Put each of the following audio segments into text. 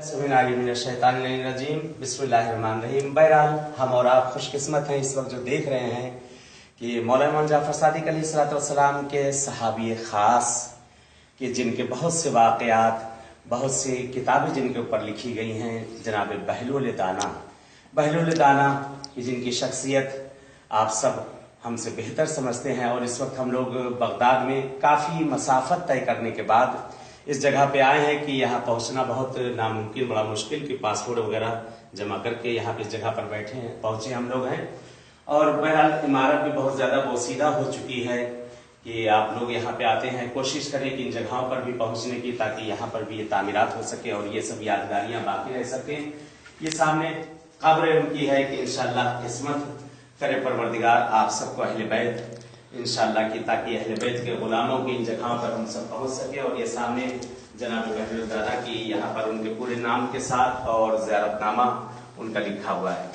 बिस्मिल्लाहिर्रहमानिर्रहीम। बिस्मिल्लाहिर्रहमानिर्रहीम। बहरहाल हम और आप खुशकिस्मत हैं इस वक्त जो देख रहे हैं कि मौलाना इमाम जाफर सादिक अलैहिस्सलाम के सहाबी खास कि जिनके बहुत से वाक़यात, बहुत सी किताबें जिनके ऊपर लिखी गई हैं, जनाब बहलुल दाना की जिनकी शख्सियत आप सब हमसे बेहतर समझते हैं। और इस वक्त हम लोग बगदाद में काफ़ी मसाफत तय करने के बाद इस जगह पे आए हैं कि यहाँ पहुँचना बहुत नामुमकिन, बड़ा मुश्किल कि पासपोर्ट वगैरह जमा करके यहाँ पे इस जगह पर बैठे हैं, पहुँचे हम लोग हैं। और बहरहाल इमारत भी बहुत ज़्यादा बोसीदा हो चुकी है कि आप लोग यहाँ पे आते हैं, कोशिश करें कि इन जगहों पर भी पहुँचने की, ताकि यहाँ पर भी ये तामीरात हो सके और ये सब यादगारियाँ बाकी रह सकें। ये सामने कब्र उनकी है कि इंशाअल्लाह किस्मत करे परवरदिगार आप सबको अहले बैत इंशाअल्लाह की, ताकि अहले बैत के गुलामों की इन जगहों पर हम सब पहुँच सके। और ये सामने जनाब बहलुल दाना की यहाँ पर उनके पूरे नाम के साथ और ज़ियारतनामा उनका लिखा हुआ है।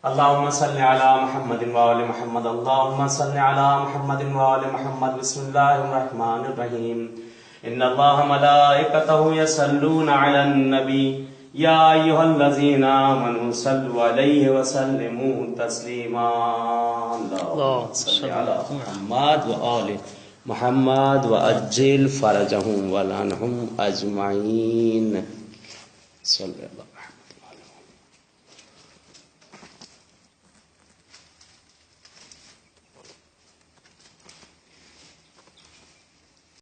अल्लाहुम्मा सल्लि अला मुहम्मदिन व आलि मुहम्मद, अल्लाहुम्मा सल्लि अला मुहम्मदिन व आलि मुहम्मद। बिस्मिल्लाहिर रहमानिर रहीम। इन्नल्लाहा मलाइकतहु यसल्लूना अलन नबी या अय्युहल्लज़ीना आमनू सल्लु अलैहि व सल्लिमू तस्लीमा। अल्लाहुम्मा सल्लि अला मुहम्मद व आलि मुहम्मद व अज्जिल फरजहुम व लनहुम अजमईन। सल्लल्लाहु अलैहि